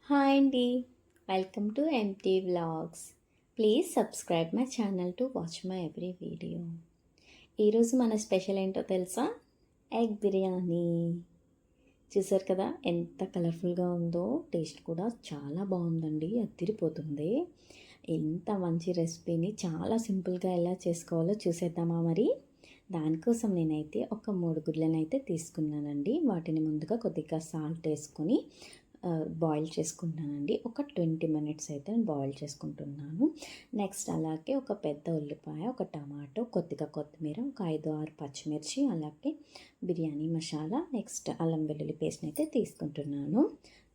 Hi అండి. Welcome to empty vlogs. Please subscribe my channel to watch my every video. ఈరోజు మన special ఏంటో తెలుసా? ఎగ్ బిర్యానీ. చూసారు కదా ఎంత కలర్ఫుల్గా ఉందో, టేస్ట్ కూడా చాలా బాగుందండి, అదిరిపోతుంది. ఎంత మంచి రెసిపీని చాలా సింపుల్గా ఎలా చేసుకోవాలో చూసేద్దామా మరి. దానికోసం నేనైతే ఒక 3 గుడ్లను అయితే తీసుకున్నానండి. వాటిని ముందుగా కొద్దిగా సాల్ట్ వేసుకొని బాయిల్ చేసుకుంటున్నానండి. ఒక 20 మినిట్స్ అయితే నేను బాయిల్ చేసుకుంటున్నాను. నెక్స్ట్ అలాగే ఒక పెద్ద ఉల్లిపాయ, ఒక టమాటో, కొద్దిగా కొత్తిమీర, ఒక 5-6 పచ్చిమిర్చి, అలాగే బిర్యానీ మసాలా, నెక్స్ట్ అల్లం వెల్లుల్లి పేస్ట్ని అయితే తీసుకుంటున్నాను.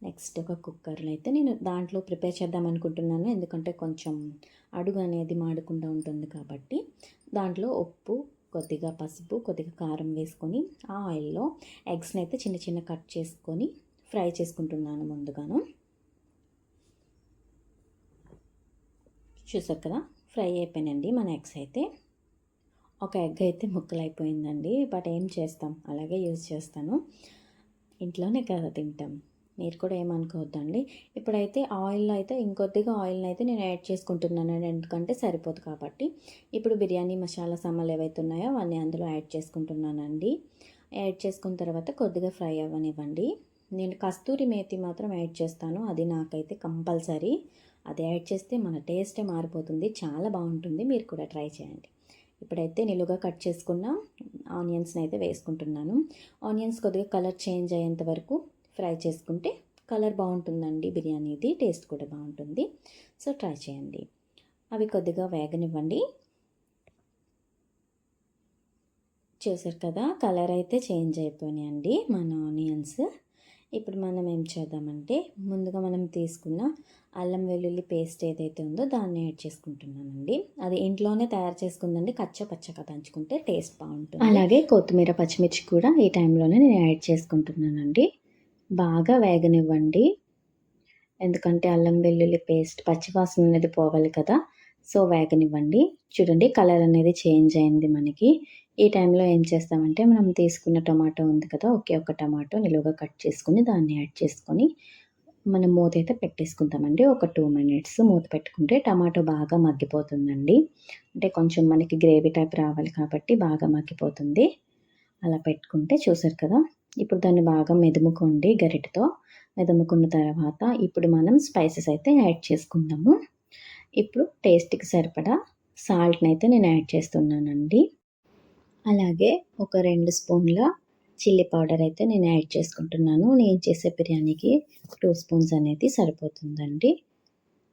నెక్స్ట్ ఒక కుక్కర్లో అయితే నేను దాంట్లో ప్రిపేర్ చేద్దాం అనుకుంటున్నాను, ఎందుకంటే కొంచెం అడుగు అనేది మాడకుండా ఉంటుంది కాబట్టి. దాంట్లో ఉప్పు, కొద్దిగా పసుపు, కొద్దిగా కారం వేసుకొని ఆ ఆయిల్లో ఎగ్స్ని అయితే చిన్న చిన్న కట్ చేసుకొని ఫ్రై చేసుకుంటున్నాను ముందుగాను. చూసారు కదా, ఫ్రై అయిపోయినండి మన ఎగ్స్ అయితే. ఒక ఎగ్ అయితే ముక్కలు అయిపోయిందండి, బట్ ఏం చేస్తాం, అలాగే యూజ్ చేస్తాను. ఇంట్లోనే కదా తింటాం, మీరు కూడా ఏమనుకోవద్దండి. ఇప్పుడైతే ఆయిల్లో అయితే ఇంకొద్దిగా ఆయిల్ని అయితే నేను యాడ్ చేసుకుంటున్నాను, ఎందుకంటే సరిపోదు కాబట్టి. ఇప్పుడు బిర్యానీ మసాలా సామాన్లు ఏవైతే ఉన్నాయో అవన్నీ అందులో యాడ్ చేసుకుంటున్నానండి. యాడ్ చేసుకున్న తర్వాత కొద్దిగా ఫ్రై అవ్వనివ్వండి. నేను కస్తూరి మేతి మాత్రం యాడ్ చేస్తాను, అది నాకైతే కంపల్సరీ. అది యాడ్ చేస్తే మన టేస్టే మారిపోతుంది, చాలా బాగుంటుంది, మీరు కూడా ట్రై చేయండి. ఇప్పుడైతే నిలువుగా కట్ చేసుకున్న ఆనియన్స్ని అయితే వేసుకుంటున్నాను. ఆనియన్స్ కొద్దిగా కలర్ చేంజ్ అయ్యేంత వరకు ఫ్రై చేసుకుంటే కలర్ బాగుంటుందండి బిర్యానీది, టేస్ట్ కూడా బాగుంటుంది. సో ట్రై చేయండి. అవి కొద్దిగా వేగనివ్వండి. చూసారు కదా, కలర్ అయితే చేంజ్ అయిపోయినాయండి మన ఆనియన్స్. ఇప్పుడు మనం ఏం చేద్దామంటే, ముందుగా మనం తీసుకున్న అల్లం వెల్లుల్లి పేస్ట్ ఏదైతే ఉందో దాన్ని యాడ్ చేసుకుంటున్నానండి. అది ఇంట్లోనే తయారు చేసుకుందండి, పచ్చగా దంచుకుంటే టేస్ట్ బాగుంటుంది. అలాగే కొత్తిమీర, పచ్చిమిర్చి కూడా ఈ టైంలోనే నేను యాడ్ చేసుకుంటున్నానండి. బాగా వేగనివ్వండి, ఎందుకంటే అల్లం వెల్లుల్లి పేస్ట్ పచ్చివాసన అనేది పోవాలి కదా. సో వేగనివ్వండి. చూడండి, కలర్ అనేది చేంజ్ అయింది మనకి. ఈ టైంలో ఏం చేస్తామంటే, మనం తీసుకున్న టమాటో ఉంది కదా, ఒకే ఒక టమాటో నిలువుగా కట్ చేసుకుని దాన్ని యాడ్ చేసుకొని మనం మూత అయితే పెట్టేసుకుంటామండి. ఒక 2 మినిట్స్ మూత పెట్టుకుంటే టమాటో బాగా మగ్గిపోతుందండి. అంటే కొంచెం మనకి గ్రేవీ టైప్ రావాలి కాబట్టి బాగా మగ్గిపోతుంది. అలా పెట్టుకుంటే చూసారు కదా, ఇప్పుడు దాన్ని బాగా మెదుముకోండి గరిటెతో. మెదుముకున్న తర్వాత ఇప్పుడు మనం స్పైసెస్ అయితే యాడ్ చేసుకుందాము. ఇప్పుడు టేస్ట్కి సరిపడా సాల్ట్ని అయితే నేను యాడ్ చేస్తున్నానండి. అలాగే ఒక 2 స్పూన్ల చిల్లీ పౌడర్ అయితే నేను యాడ్ చేసుకుంటున్నాను. నేను చేసే బిర్యానీకి 2 స్పూన్స్ అనేది సరిపోతుందండి.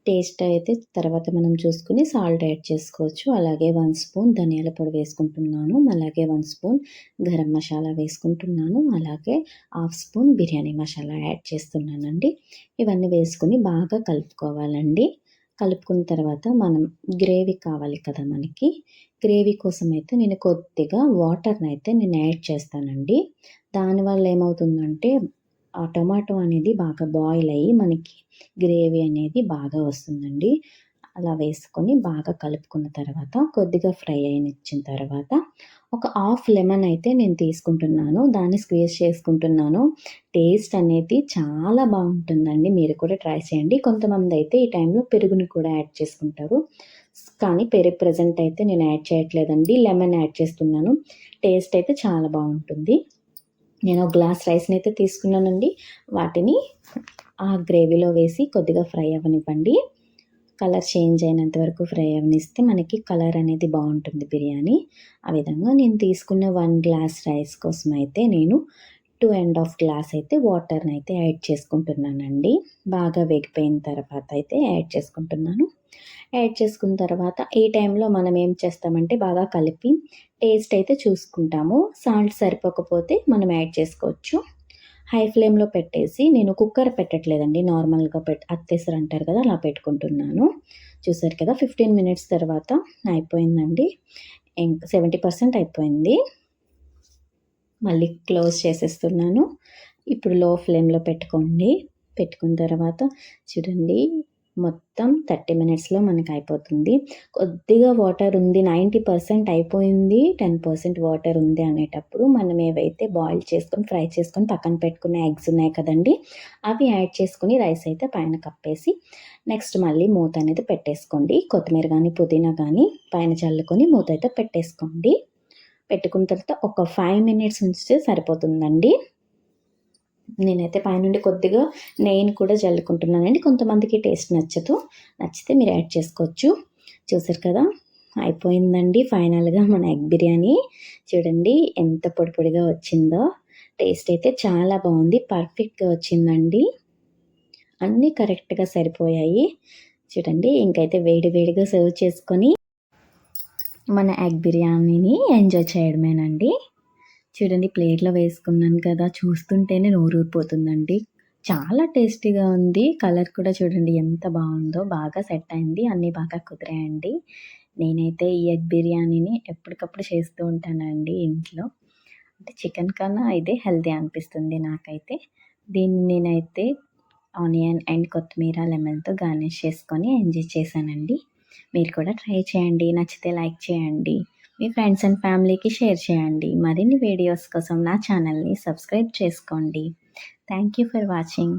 టేస్ట్ అయితే తర్వాత మనం చూసుకుని సాల్ట్ యాడ్ చేసుకోవచ్చు. అలాగే 1 స్పూన్ ధనియాల పొడి వేసుకుంటున్నాను. అలాగే 1 స్పూన్ గరం మసాలా వేసుకుంటున్నాను. అలాగే 1/2 స్పూన్ బిర్యానీ మసాలా యాడ్ చేస్తున్నానండి. ఇవన్నీ వేసుకుని బాగా కలుపుకోవాలండి. కలుపుకున్న తర్వాత మనం గ్రేవీ కావాలి కదా మనకి. గ్రేవీ కోసం అయితే నేను కొద్దిగా వాటర్ని అయితే నేను యాడ్ చేస్తానండి. దానివల్ల ఏమవుతుందంటే ఆ టొమాటో అనేది బాగా బాయిల్ అయ్యి మనకి గ్రేవీ అనేది బాగా వస్తుందండి. అలా వేసుకొని బాగా కలుపుకున్న తర్వాత కొద్దిగా ఫ్రై అయినిచ్చిన తర్వాత ఒక హాఫ్ లెమన్ అయితే నేను తీసుకుంటున్నాను. దాన్ని స్క్వీజ్ చేసుకుంటున్నాను. టేస్ట్ అనేది చాలా బాగుంటుందండి, మీరు కూడా ట్రై చేయండి. కొంతమంది అయితే ఈ టైంలో పెరుగుని కూడా యాడ్ చేసుకుంటారు, కానీ పెరుగు ప్రెజెంట్ అయితే నేను యాడ్ చేయట్లేదండి. లెమన్ యాడ్ చేస్తున్నాను. టేస్ట్ అయితే చాలా బాగుంటుంది. నేను ఒక గ్లాస్ రైస్ని అయితే తీసుకున్నానండి. వాటిని ఆ గ్రేవీలో వేసి కొద్దిగా ఫ్రై అవ్వనివ్వండి. కలర్ చేంజ్ అయినంత వరకు ఫ్రై అవ్వనిస్తే మనకి కలర్ అనేది బాగుంటుంది బిర్యానీ. ఆ విధంగా నేను తీసుకున్న 1 గ్లాస్ రైస్ కోసం అయితే నేను 2.5 గ్లాస్ అయితే వాటర్ని అయితే యాడ్ చేసుకుంటున్నానండి. బాగా వేగిపోయిన తర్వాత అయితే యాడ్ చేసుకుంటున్నాను. యాడ్ చేసుకున్న తర్వాత ఈ టైంలో మనం ఏం చేస్తామంటే బాగా కలిపి టేస్ట్ అయితే చూసుకుంటాము. సాల్ట్ సరిపోకపోతే మనం యాడ్ చేసుకోవచ్చు. హై ఫ్లేమ్లో పెట్టేసి, నేను కుక్కర్ పెట్టట్లేదండి, నార్మల్గా అత్తేసరి అంటారు కదా, అలా పెట్టుకుంటున్నాను. చూసారు కదా, 15 మినిట్స్ తర్వాత అయిపోయిందండి. 70% అయిపోయింది. మళ్ళీ క్లోజ్ చేసేస్తున్నాను. ఇప్పుడు లో ఫ్లేమ్లో పెట్టుకోండి. పెట్టుకున్న తర్వాత చూడండి, మొత్తం 30 మినిట్స్‌లో మనకయిపోతుంది. కొద్దిగా వాటర్ ఉంది, 90% అయిపోయింది, 10% వాటర్ ఉంది అనేటప్పుడు మనం ఏవైతే బాయిల్ చేసుకొని, ఫ్రై చేసుకొని పక్కన పెట్టుకున్న ఎగ్స్ ఉన్నాయి కదండీ! అవి యాడ్ చేసుకొని రైస్ అయితే పైన కప్పేసి నెక్స్ట్ మళ్ళీ మూత అనేది పెట్టేసుకోండి. కొత్తిమీర గానీ, పుదీనా గానీ పైన చల్లుకొని మూత అయితే పెట్టేసుకోండి. పెట్టుకున్న తర్వాత ఒక 5 మినిట్స్ ఉంచితే సరిపోతుందండి. నేనైతే పైనుండి కొద్దిగా నెయ్యిని కూడా జల్లుకుంటున్నానండి. కొంతమందికి టేస్ట్ నచ్చదు. నచ్చితే మీరు యాడ్ చేసుకోవచ్చు. చూసారు కదా! అయిపోయిందండి ఫైనల్‌గా మన ఎగ్ బిర్యానీ. చూడండి ఎంత పొడి పొడిగా వచ్చిందో. టేస్ట్ అయితే చాలా బావుంది. పర్ఫెక్ట్‌గా వచ్చిందండి. అన్నీ కరెక్ట్‌గా సరిపోయాయి. చూడండి ఇంకైతే వేడి వేడిగా సర్వ్ చేసుకొని మన ఎగ్ బిర్యానీని ఎంజాయ్ చేయడమేనండి. చూడండి ప్లేట్‌లో వేసుకున్నాను కదా! చూస్తుంటేనే నోరూరిపోతుందండి. చాలా టేస్టీగా ఉంది. కలర్ కూడా చూడండి ఎంత బావుందో. బాగా సెట్ అయింది. అన్నీ బాగా కుదిరాయండి. నేనైతే ఈ ఎగ్ బిర్యానీని ఎప్పటికప్పుడు చేస్తూ ఉంటానండి ఇంట్లో. అంటే చికెన్ కన్నా ఇదే హెల్తీ అనిపిస్తుంది నాకైతే. దీన్ని నేనైతే ఆనియన్ అండ్ కొత్తిమీర, లెమన్‌తో గార్నిష్ చేసుకొని ఎంజాయ్ చేశానండి. మీరు కూడా ట్రై చేయండి. నచ్చితే లైక్ చేయండి. మీ ఫ్రెండ్స్ అండ్ ఫ్యామిలీకి షేర్ చేయండి. మరిన్ని వీడియోస్ కోసం నా ఛానల్‌ని సబ్స్క్రైబ్ చేసుకోండి. Thank you for watching.